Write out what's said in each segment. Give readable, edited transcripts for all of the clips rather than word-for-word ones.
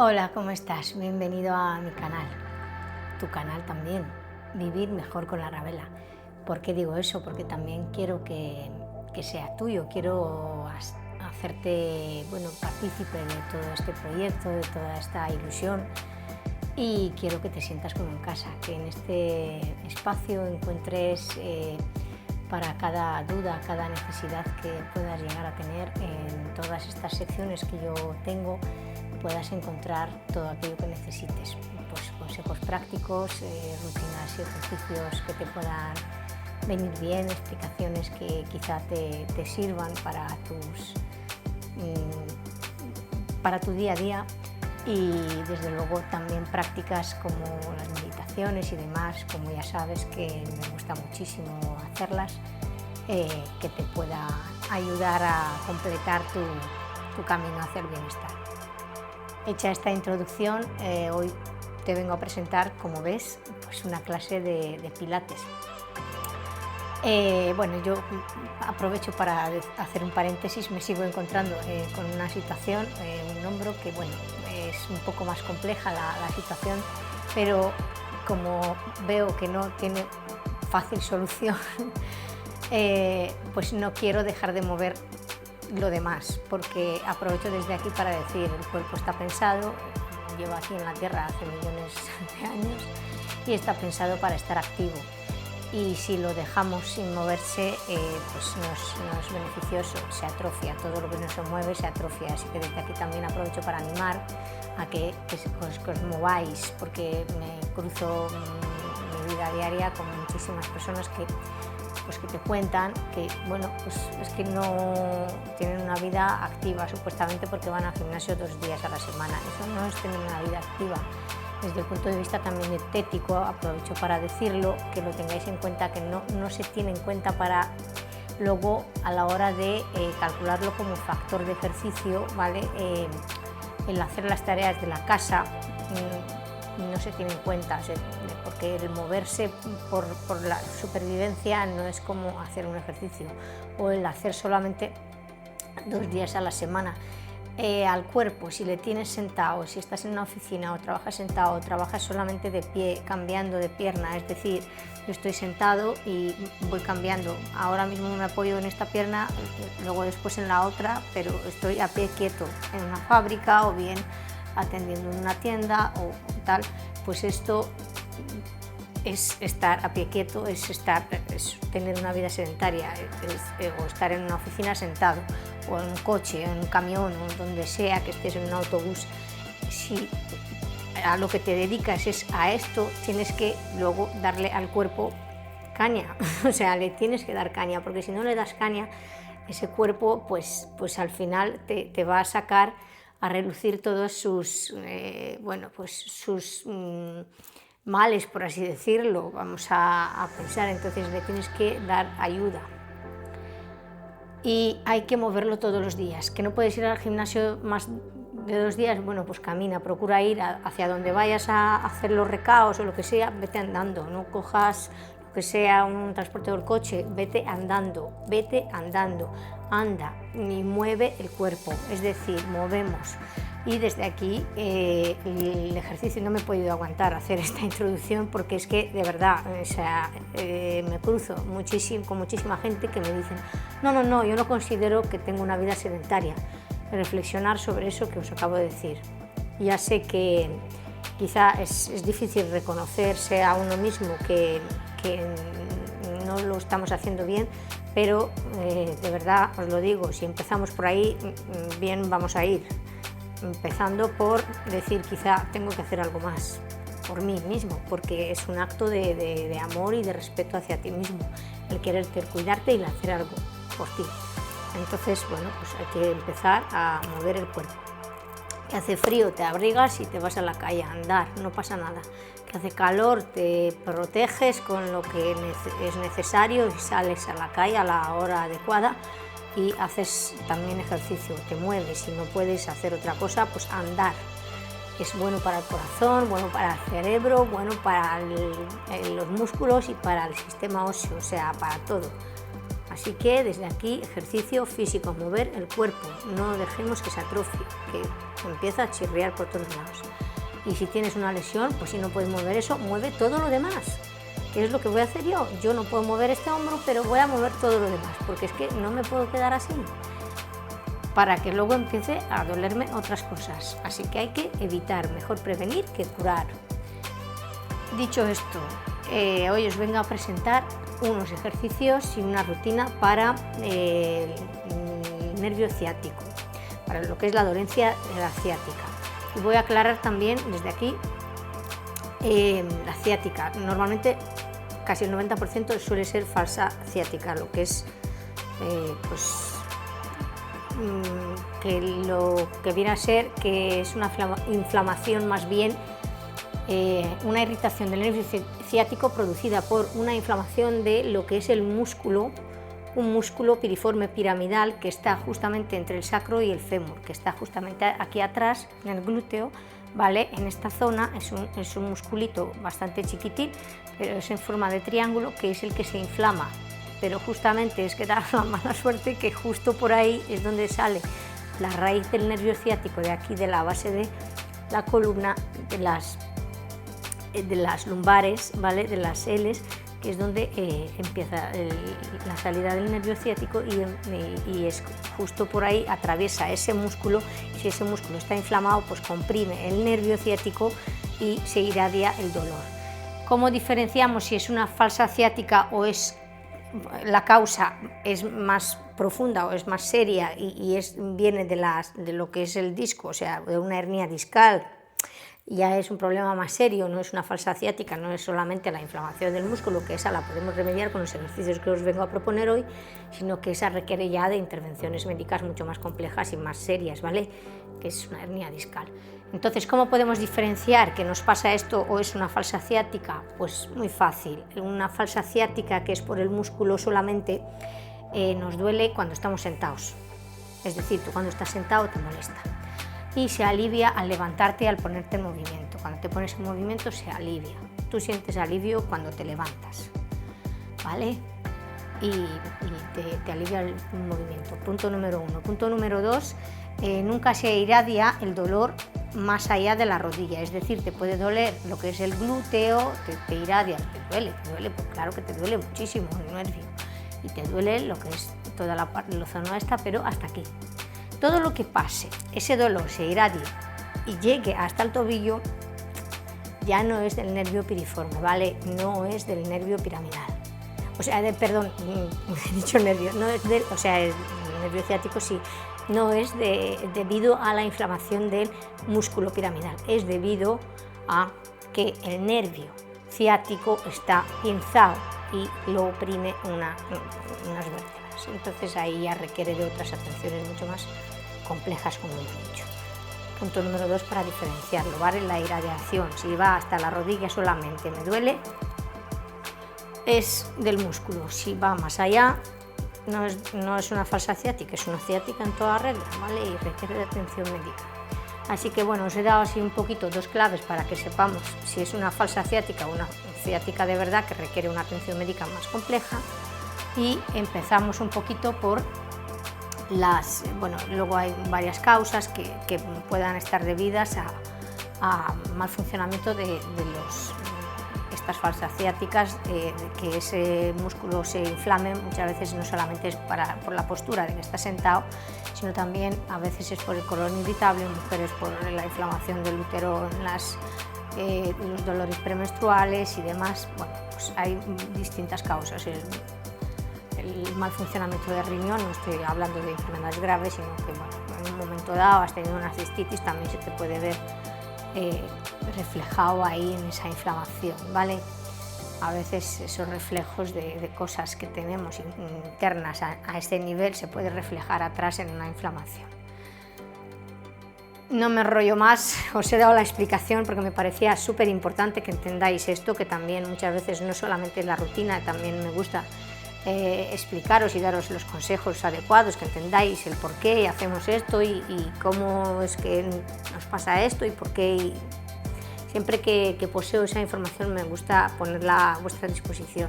Hola, ¿cómo estás? Bienvenido a mi canal, tu canal también, Vivir Mejor con la Ravela. ¿Por qué digo eso? Porque también quiero que sea tuyo, quiero hacerte, partícipe de todo este proyecto, de toda esta ilusión, y quiero que te sientas como en casa, que en este espacio encuentres para cada duda, cada necesidad que puedas llegar a tener en todas estas secciones que yo tengo, puedas encontrar todo aquello que necesites, pues consejos prácticos, rutinas y ejercicios que te puedan venir bien, explicaciones que quizá te sirvan para tu día a día, y desde luego también prácticas como las meditaciones y demás, como ya sabes que me gusta muchísimo hacerlas, que te pueda ayudar a completar tu camino hacia el bienestar. Hecha esta introducción, hoy te vengo a presentar, como ves, pues una clase de pilates. Yo aprovecho para hacer un paréntesis. Me sigo encontrando con una situación, un hombro que es un poco más compleja la situación, pero como veo que no tiene fácil solución, pues no quiero dejar de mover lo demás, porque aprovecho desde aquí para decir, el cuerpo está pensado, lleva aquí en la tierra hace millones de años y está pensado para estar activo, y si lo dejamos sin moverse, pues no es beneficioso, se atrofia, todo lo que no se mueve se atrofia. Así que desde aquí también aprovecho para animar a que os mováis, porque me cruzo mi vida diaria con muchísimas personas que te cuentan que es que no tienen una vida activa, supuestamente porque van al gimnasio 2 días a la semana. Eso no es tener una vida activa. Desde el punto de vista también estético, aprovecho para decirlo, que lo tengáis en cuenta, que no se tiene en cuenta para luego a la hora de calcularlo como factor de ejercicio, ¿vale? El hacer las tareas de la casa no se tiene en cuenta, porque el moverse por la supervivencia no es como hacer un ejercicio, o el hacer solamente 2 días a la semana. Al cuerpo, si le tienes sentado, si estás en una oficina o trabajas sentado o trabajas solamente de pie, cambiando de pierna, es decir, yo estoy sentado y voy cambiando, ahora mismo me apoyo en esta pierna, luego después en la otra, pero estoy a pie quieto en una fábrica o bien atendiendo en una tienda o tal, pues esto es estar a pie quieto, es tener una vida sedentaria, o estar en una oficina sentado, o en un coche, en un camión, o donde sea que estés, en un autobús. Si a lo que te dedicas es a esto, tienes que luego darle al cuerpo caña, o sea, le tienes que dar caña, porque si no le das caña, ese cuerpo pues al final te va a sacar a relucir todos sus males, por así decirlo, vamos a pensar. Entonces le tienes que dar ayuda y hay que moverlo todos los días. ¿Que no puedes ir al gimnasio más de 2 días? Bueno, pues camina, procura ir hacia donde vayas a hacer los recaos o lo que sea, vete andando, no cojas lo que sea un transporte o el coche, vete andando, anda y mueve el cuerpo, es decir, movemos. Y desde aquí el ejercicio, no me he podido aguantar hacer esta introducción, porque es que de verdad, me cruzo con muchísima gente que me dicen no, yo no considero que tengo una vida sedentaria. Reflexionar sobre eso que os acabo de decir. Ya sé que quizá es difícil reconocerse a uno mismo que no lo estamos haciendo bien, pero de verdad os lo digo, si empezamos por ahí, bien vamos a ir. Empezando por decir, quizá tengo que hacer algo más por mí mismo, porque es un acto de amor y de respeto hacia ti mismo, el quererte, el cuidarte y el hacer algo por ti. Entonces, pues hay que empezar a mover el cuerpo. Que hace frío, te abrigas y te vas a la calle a andar, no pasa nada. Que hace calor, te proteges con lo que es necesario y sales a la calle a la hora adecuada y haces también ejercicio, te mueves. Si no puedes hacer otra cosa, pues andar. Es bueno para el corazón, bueno para el cerebro, bueno para los músculos y para el sistema óseo, o sea, para todo. Así que desde aquí, ejercicio físico, mover el cuerpo, no dejemos que se atrofie, que empieza a chirriar por todos lados. Y si tienes una lesión, pues si no puedes mover eso, mueve todo lo demás. ¿Qué es lo que voy a hacer yo? Yo no puedo mover este hombro, pero voy a mover todo lo demás, porque es que no me puedo quedar así, para que luego empiece a dolerme otras cosas. Así que hay que evitar, mejor prevenir que curar. Dicho esto, hoy os vengo a presentar unos ejercicios y una rutina para el nervio ciático, para lo que es la dolencia de la ciática. Y voy a aclarar también desde aquí la ciática. Normalmente casi el 90% suele ser falsa ciática, lo que es que lo que viene a ser que es una inflamación, más bien una irritación del nervio ciático producida por una inflamación de lo que es el músculo, un músculo piriforme piramidal que está justamente entre el sacro y el fémur, que está justamente aquí atrás en el glúteo, ¿vale? En esta zona es un musculito bastante chiquitín, pero es en forma de triángulo, que es el que se inflama. Pero justamente es que da la mala suerte que justo por ahí es donde sale la raíz del nervio ciático, de aquí, de la base de la columna, de las lumbares, ¿vale? De las L's, que es donde empieza la salida del nervio ciático, y es justo por ahí, atraviesa ese músculo, y si ese músculo está inflamado, pues comprime el nervio ciático y se irradia el dolor. ¿Cómo diferenciamos si es una falsa ciática o es la causa es más profunda o es más seria y viene de lo que es el disco, o sea, de una hernia discal? Ya es un problema más serio, no es una falsa ciática, no es solamente la inflamación del músculo, que esa la podemos remediar con los ejercicios que os vengo a proponer hoy, sino que esa requiere ya de intervenciones médicas mucho más complejas y más serias, ¿vale? Que es una hernia discal. Entonces, ¿cómo podemos diferenciar que nos pasa esto o es una falsa ciática? Pues muy fácil. Una falsa ciática, que es por el músculo solamente, nos duele cuando estamos sentados. Es decir, tú cuando estás sentado te molesta. Y se alivia al levantarte, al ponerte en movimiento. Cuando te pones en movimiento se alivia. Tú sientes alivio cuando te levantas, ¿vale? Y te alivia el movimiento. Punto número 1. Punto número 2, nunca se irradia el dolor más allá de la rodilla. Es decir, te puede doler lo que es el glúteo, te irradia, te duele, pues claro que te duele muchísimo el nervio. Y te duele lo que es toda la zona esta, pero hasta aquí. Todo lo que pase, ese dolor se irradie y llegue hasta el tobillo, ya no es del nervio piriforme, ¿vale? No es del nervio piramidal. O sea, perdón, he dicho nervio, no es o sea, el nervio ciático sí, no es debido a la inflamación del músculo piramidal, es debido a que el nervio ciático está pinzado y lo oprime unas vértebras. Entonces ahí ya requiere de otras atenciones mucho más complejas, como hemos dicho. Punto número 2, para diferenciarlo, ¿vale? La irradiación, si va hasta la rodilla solamente me duele, es del músculo. Si va más allá, no es una falsa ciática, es una ciática en toda regla, ¿vale? Y requiere de atención médica. Así que bueno, os he dado así un poquito 2 claves para que sepamos si es una falsa ciática o una ciática de verdad que requiere una atención médica más compleja. Y empezamos un poquito por luego hay varias causas que puedan estar debidas a mal funcionamiento de estas falsas ciáticas, que ese músculo se inflame. Muchas veces no solamente es por la postura de que está sentado, sino también a veces es por el colon irritable, en mujeres por la inflamación del útero, en los dolores premenstruales y demás. Bueno, pues hay distintas causas. El mal funcionamiento del riñón, no estoy hablando de enfermedades graves, sino que bueno, en un momento dado has tenido una cistitis, también se te puede ver reflejado ahí en esa inflamación, ¿vale? A veces esos reflejos de cosas que tenemos internas a este nivel se puede reflejar atrás en una inflamación. No me enrollo más, os he dado la explicación porque me parecía súper importante que entendáis esto, que también muchas veces no solamente la rutina, también me gusta explicaros y daros los consejos adecuados, que entendáis el por qué hacemos esto y cómo es que nos pasa esto y por qué. Y siempre que poseo esa información me gusta ponerla a vuestra disposición.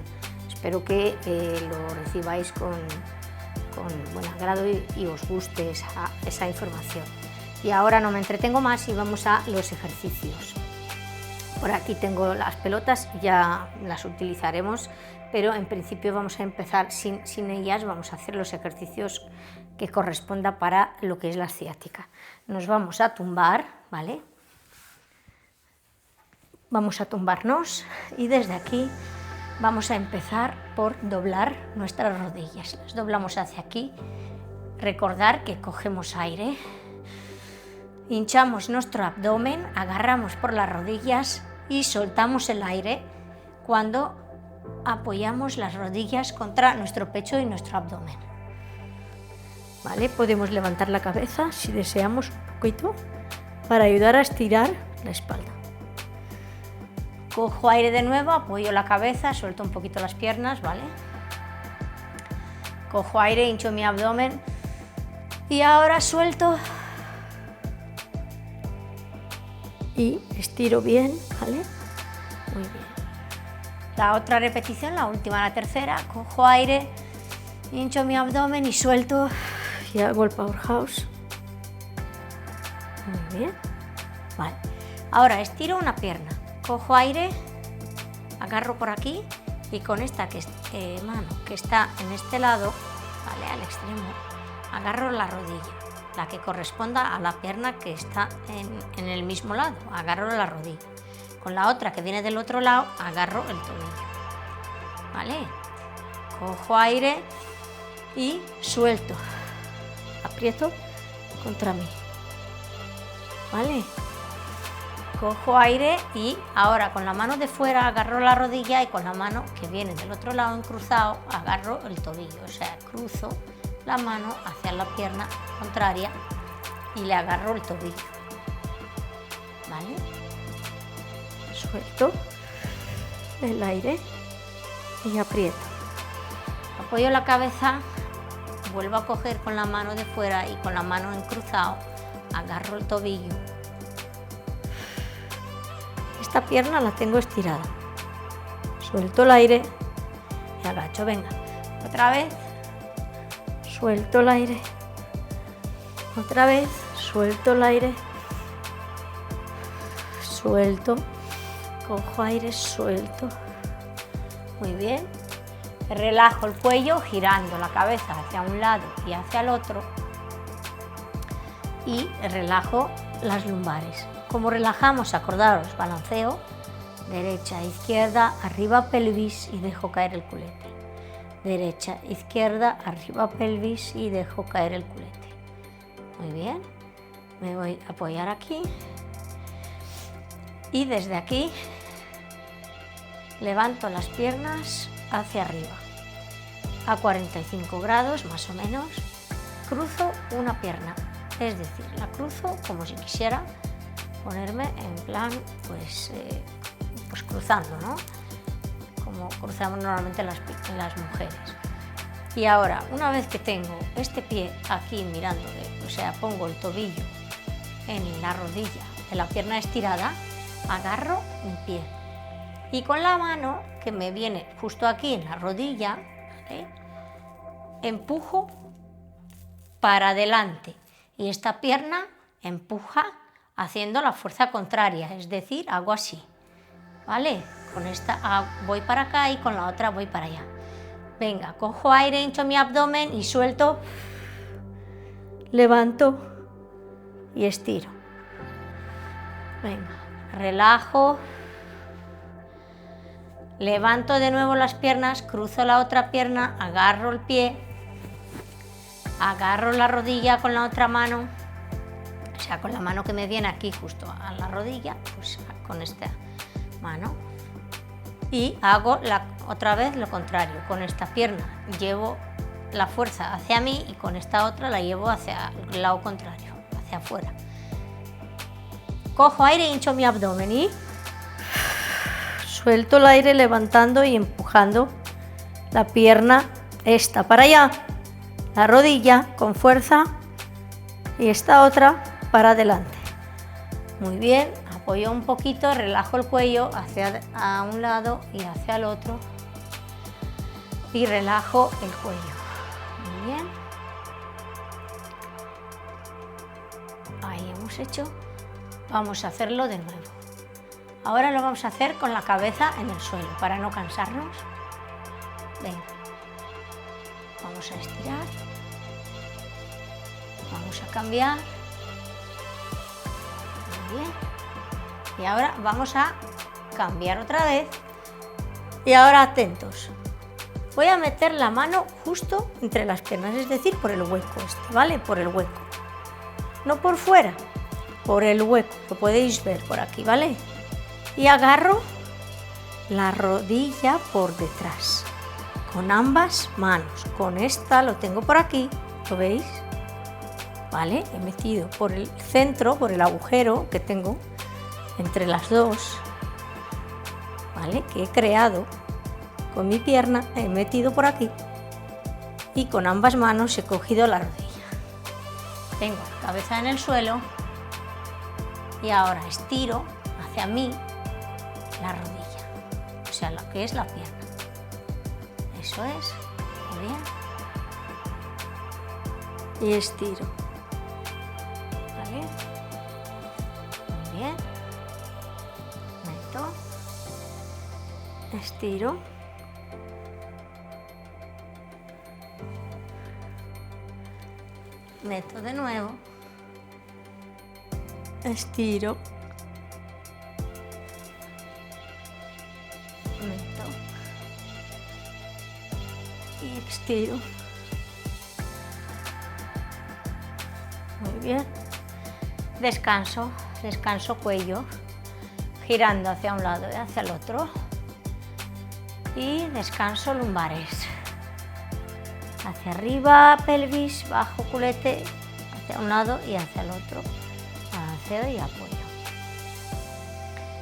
espero que lo recibáis con buen agrado y os guste esa información. Y ahora no me entretengo más y vamos a los ejercicios. Por aquí tengo las pelotas, ya las utilizaremos, pero en principio vamos a empezar sin ellas, vamos a hacer los ejercicios que corresponda para lo que es la ciática. Nos vamos a tumbar, ¿vale? Vamos a tumbarnos y desde aquí vamos a empezar por doblar nuestras rodillas. Las doblamos hacia aquí. Recordar que cogemos aire, hinchamos nuestro abdomen, agarramos por las rodillas y soltamos el aire cuando apoyamos las rodillas contra nuestro pecho y nuestro abdomen. ¿Vale? Podemos levantar la cabeza si deseamos un poquito para ayudar a estirar la espalda. Cojo aire de nuevo, apoyo la cabeza, suelto un poquito las piernas, ¿vale? Cojo aire, hincho mi abdomen y ahora suelto y estiro bien, ¿vale? Muy bien. La otra repetición, la última, la tercera, cojo aire, hincho mi abdomen y suelto y hago el powerhouse. Muy bien. Vale. Ahora estiro una pierna, cojo aire, agarro por aquí y con esta mano que está en este lado, ¿vale? Al extremo, agarro la rodilla, la que corresponda a la pierna que está en el mismo lado, agarro la rodilla. Con la otra que viene del otro lado, agarro el tobillo, ¿vale? Cojo aire y suelto, aprieto contra mí, ¿vale? Cojo aire y ahora con la mano de fuera agarro la rodilla y con la mano que viene del otro lado en cruzado agarro el tobillo, o sea, cruzo la mano hacia la pierna contraria y le agarro el tobillo, ¿vale? Suelto el aire y aprieto. Apoyo la cabeza, vuelvo a coger con la mano de fuera y con la mano en cruzado agarro el tobillo. Esta pierna la tengo estirada. Suelto el aire y agacho, venga. Otra vez. Suelto el aire. Otra vez. Suelto el aire. Suelto. Cojo aire, suelto. Muy bien. Relajo el cuello girando la cabeza hacia un lado y hacia el otro. Y relajo las lumbares. Como relajamos, acordaros, balanceo, derecha, izquierda, arriba pelvis y dejo caer el culete. Derecha, izquierda, arriba pelvis y dejo caer el culete. Muy bien, me voy a apoyar aquí y desde aquí levanto las piernas hacia arriba, a 45 grados más o menos, cruzo una pierna, es decir, la cruzo como si quisiera ponerme en plan, pues cruzando, ¿no? Como cruzamos normalmente las mujeres. Y ahora, una vez que tengo este pie aquí mirándole, o sea, pongo el tobillo en la rodilla de la pierna estirada, agarro un pie. Y con la mano que me viene justo aquí en la rodilla, ¿vale? Empujo para adelante. Y esta pierna empuja haciendo la fuerza contraria, es decir, hago así, ¿vale? Con esta voy para acá y con la otra voy para allá. Venga, cojo aire, hincho mi abdomen y suelto, levanto y estiro. Venga, relajo, levanto de nuevo las piernas, cruzo la otra pierna, agarro el pie, agarro la rodilla con la otra mano, o sea, con la mano que me viene aquí justo a la rodilla, pues con esta mano. Y hago otra vez lo contrario, con esta pierna llevo la fuerza hacia mí y con esta otra la llevo hacia el lado contrario, hacia afuera. Cojo aire, hincho mi abdomen y suelto el aire levantando y empujando la pierna esta para allá, la rodilla con fuerza y esta otra para adelante. Muy bien, apoyo un poquito, relajo el cuello hacia a un lado y hacia el otro. y relajo el cuello. Muy bien. Ahí hemos hecho. Vamos a hacerlo de nuevo. Ahora lo vamos a hacer con la cabeza en el suelo para no cansarnos. Venga. Vamos a estirar. Vamos a cambiar. Muy bien. Y ahora vamos a cambiar otra vez. Y ahora atentos. Voy a meter la mano justo entre las piernas, es decir, por el hueco este, ¿vale? Por el hueco. No por fuera, por el hueco, lo podéis ver por aquí, ¿vale? Y agarro la rodilla por detrás, con ambas manos. Con esta lo tengo por aquí, ¿lo veis? ¿Vale? He metido por el centro, por el agujero que tengo entre las dos, ¿vale? Que he creado con mi pierna, he metido por aquí y con ambas manos he cogido la rodilla. Tengo la cabeza en el suelo y ahora estiro hacia mí la rodilla, o sea, lo que es la pierna. Eso es, muy bien. Y estiro, ¿vale? Muy bien. Meto, estiro. Meto de nuevo, estiro, meto y estiro. Muy bien. Descanso, descanso cuello, girando hacia un lado y hacia el otro. Y descanso lumbares. Hacia arriba, pelvis, bajo culete, hacia un lado y hacia el otro. Balanceo y apoyo.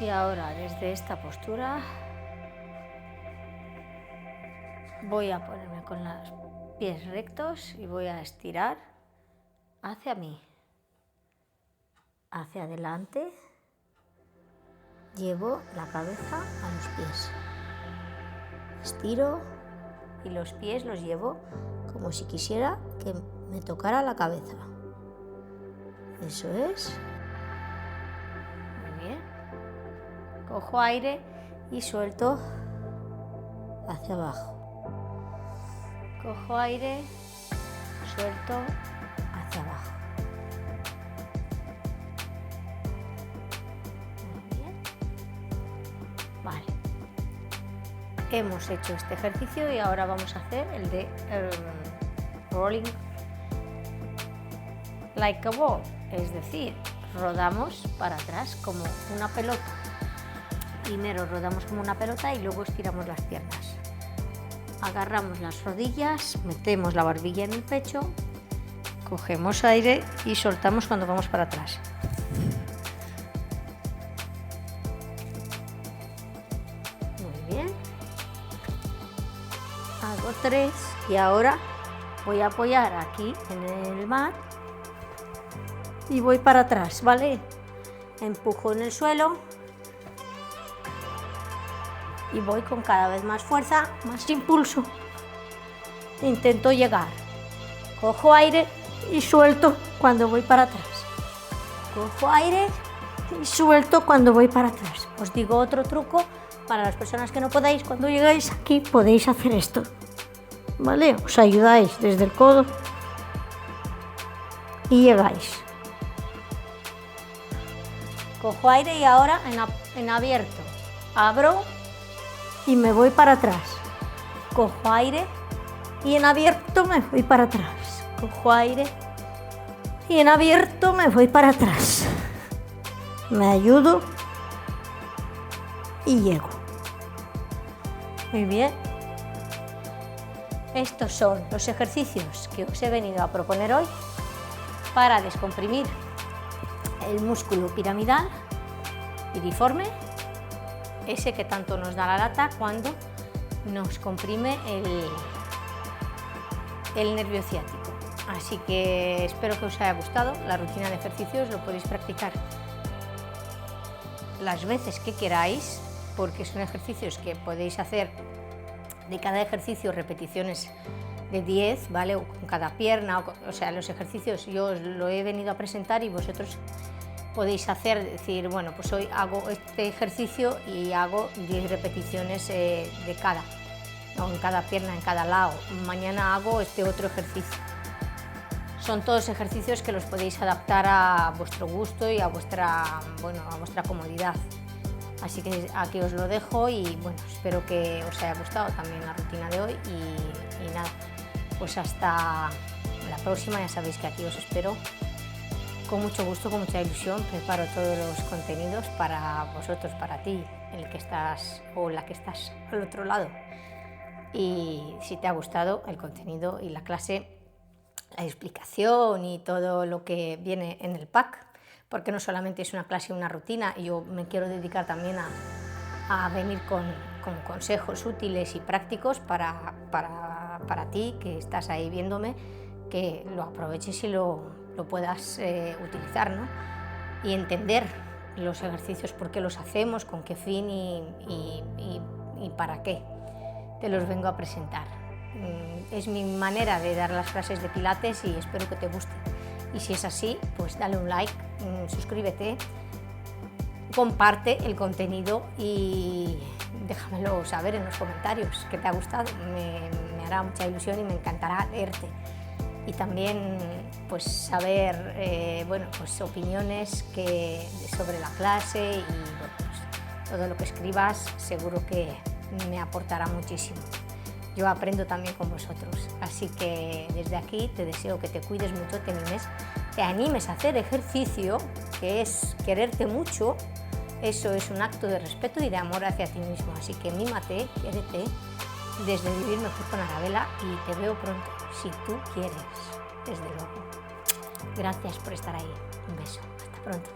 Y ahora, desde esta postura, voy a ponerme con los pies rectos y voy a estirar hacia mí. Hacia adelante, llevo la cabeza a los pies. Estiro y los pies los llevo como si quisiera que me tocara la cabeza. Eso es. Muy bien. Cojo aire y suelto hacia abajo. Cojo aire, suelto hacia abajo. Muy bien. Vale. Hemos hecho este ejercicio y ahora vamos a hacer el de rolling like a ball, es decir, rodamos para atrás como una pelota. Primero rodamos como una pelota y luego estiramos las piernas. Agarramos las rodillas, metemos la barbilla en el pecho, cogemos aire y soltamos cuando vamos para atrás. Muy bien. Hago 3 y ahora voy a apoyar aquí en el mat y voy para atrás, ¿vale? Empujo en el suelo y voy con cada vez más fuerza, más impulso. Intento llegar. Cojo aire y suelto cuando voy para atrás. Cojo aire y suelto cuando voy para atrás. Os digo otro truco para las personas que no podáis. Cuando llegáis aquí podéis hacer esto, ¿vale? Os ayudáis desde el codo y llegáis. Cojo aire y ahora en abierto abro y me voy para atrás. Cojo aire y en abierto me voy para atrás. Cojo aire y en abierto me voy para atrás. Me ayudo y llego. Muy bien. Estos son los ejercicios que os he venido a proponer hoy para descomprimir el músculo piramidal, piriforme, ese que tanto nos da la lata cuando nos comprime el nervio ciático. Así que espero que os haya gustado. La rutina de ejercicios lo podéis practicar las veces que queráis, porque son ejercicios que podéis hacer de cada ejercicio repeticiones de 10, ¿vale? O con cada pierna, o sea, los ejercicios yo os lo he venido a presentar y vosotros podéis hacer, decir, bueno, pues hoy hago este ejercicio y hago 10 repeticiones de cada, ¿no? En cada pierna, en cada lado. Mañana hago este otro ejercicio. Son todos ejercicios que los podéis adaptar a vuestro gusto y a vuestra, bueno, a vuestra comodidad. Así que aquí os lo dejo y bueno, espero que os haya gustado también la rutina de hoy y nada, pues hasta la próxima. Ya sabéis que aquí os espero con mucho gusto, con mucha ilusión. Preparo todos los contenidos para vosotros, para ti, el que estás o la que estás al otro lado. Y si te ha gustado el contenido y la clase, la explicación y todo lo que viene en el pack, porque no solamente es una clase y una rutina, yo me quiero dedicar también a venir con consejos útiles y prácticos para ti que estás ahí viéndome, que lo aproveches y lo puedas utilizar, ¿no? Y entender los ejercicios, por qué los hacemos, con qué fin y para qué. Te los vengo a presentar. Es mi manera de dar las clases de Pilates y espero que te guste. Y si es así, pues dale un like, suscríbete, comparte el contenido y déjamelo saber en los comentarios que te ha gustado. Me hará mucha ilusión y me encantará leerte. Y también pues saber bueno, pues opiniones sobre la clase y bueno, pues, todo lo que escribas seguro que me aportará muchísimo. Yo aprendo también con vosotros, así que desde aquí te deseo que te cuides mucho, te mimes, te animes a hacer ejercicio, que es quererte mucho. Eso es un acto de respeto y de amor hacia ti mismo, así que mímate, quiérete, desde Vivir Mejor con Arabela, y te veo pronto, si tú quieres, desde luego. Gracias por estar ahí, un beso, hasta pronto.